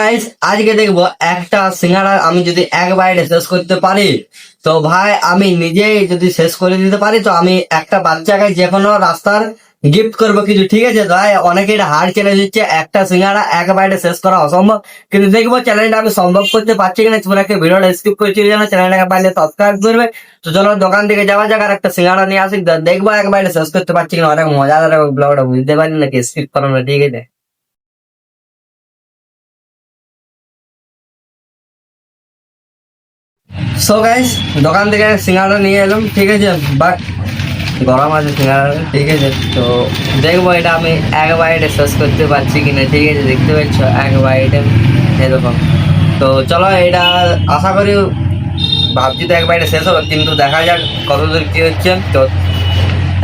Guys আজকে দেখবো একটা সিঙ্গাড়া আমি যদি এক বাইরে শেষ করতে পারি, তো ভাই আমি নিজেই যদি শেষ করে দিতে পারি, তো আমি একটা বাচ্চাকে যে কোনো রাস্তার গিফট করবো কিছু। ঠিক আছে ভাই, অনেকে এটা হার্ড চ্যালেঞ্জ দিচ্ছে, একটা সিঙ্গাড়া এক বাইরে শেষ করা অসম্ভব, কিন্তু দেখবো চ্যালেঞ্জটা আমি সম্ভব করতে পারছি কিনা। তোমরা একটা ভিডিওটা স্কিপ করছি যেন চ্যানেলটাকে পারলে সাবস্ক্রাইব করবে। তো চলো দোকান থেকে যাওয়া যাক আর একটা সিঙ্গাড়া নিয়ে আসি, দেখবো এক বাইরে শেষ করতে পারছি কিনা। অনেক মজাদার ব্লগটা, বুঝতে পারি নাকি, স্কিপ করো না, ঠিক আছে। সো গাইস, দোকান থেকে সিঙ্গাড়া নিয়ে এলাম, ঠিক আছে, বাট গরম আছে সিঙ্গাড়া, ঠিক আছে। তো দেখবো এটা আমি এক বাইটে শেষ করতে পারছি কিনা, ঠিক আছে। দেখতে পাচ্ছ এক বাইটে এরকম। তো চলো এটা আশা করি, ভাবছি তো এক বাইটে শেষ হবে, কিন্তু দেখা যাক কতদূর কি হচ্ছে। তো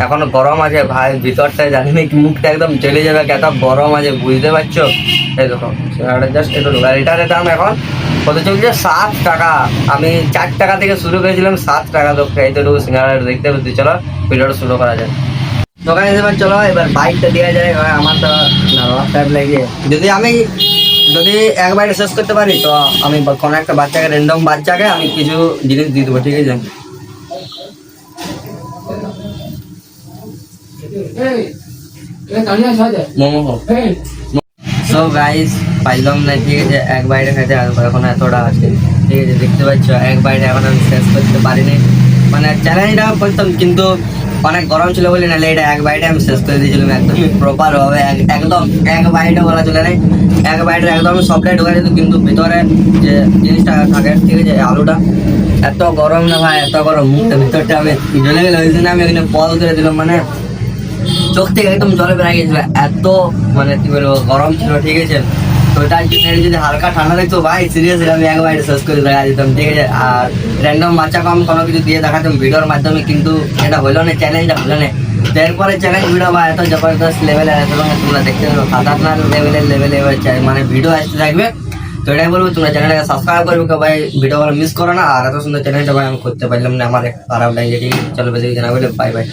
এখনো গরম আছে ভাই, ভিতরটায় জানি না কি, মুখটা একদম চলে যাবে, এত গরম আছে, বুঝতে পারছো। এই দেখো সিঙ্গাড়াটা জাস্ট একটু ঢোকা, এটার দাম এখন কত চলছে, 7 টাকা। আমি 4 টাকা থেকে শুরু করেছিলাম, 7 টাকা। তো এইটুকু সিঙ্গাড়া দেখতে পাচ্ছি। চলো ভিডিওটা শুরু করা যায়। দোকানে এবার চলো, এবার বাইকটা দেওয়া যায়। এবার আমার তো টাইপ লাগে, যদি এক বাইরে শেষ করতে পারি, তো আমি কোনো একটা বাচ্চাকে, র্যান্ডম বাচ্চাকে আমি কিছু জিনিস দিয়ে দেবো, ঠিক আছে। মোমো হোক। সো গাইস, পাইলাম না, ঠিক আছে, এক বাইরে খেতে আসবো, এখন এতটা আছে, ঠিক আছে। দেখতে পাচ্ছ এক বাইরে এখন আমি শেষ করতে পারিনি, মানে চ্যালেঞ্জটা করতাম, কিন্তু অনেক গরম ছিল বলে, নাহলে এটা এক বাইরে আমি শেষ করে দিয়েছিলাম একদমই প্রপার ভাবে, একদম এক বাইরে বলা চলে নাই, এক বাইরে একদম সবটাই ঢোকা যেত, কিন্তু ভিতরে যে জিনিসটা থাকে, ঠিক আছে, আলুটা এত গরম না ভাই, এত গরম, মুখটা ভিতরটা আমি জ্বলে গেলে, ওই জন্য আমি এখানে পজ করে দিলাম, মানে চোখ থেকে একদম জলে বেরিয়ে গেছিল, এত মানে কি বলবো গরম ছিল, ঠিক আছে। তো তার জন্য যদি হালকা ঠান্ডা লাগতো ভাই, সিরিয়াসলি আমি একবারে শেষ করে দেখা যেতাম, ঠিক আছে। আর র্যান্ডম বাচ্চাকে আমি কোনো কিছু দিয়ে দেখাতাম ভিডিওর মাধ্যমে, কিন্তু এটা হলো না, চ্যালেঞ্জটা হলো না। তো এরপরে চ্যালেঞ্জ ভিডিও বা এত জবরদস্ত লেভেলের, এত তোমরা দেখতে পাবো, খাতারনাক লেভেলে এবার মানে ভিডিও আসতে থাকবে। তো এটাই বলবো, তোমরা চ্যানেলটাকে সাবস্ক্রাইব করবে ভাই, ভিডিওগুলো মিস করো না। আর এত সুন্দর চ্যানেলটা ভাই আমি করতে পারলাম না, আমার খারাপ লাগে, ঠিক আছে। চলো বেশি জানাবো, বাই বাই।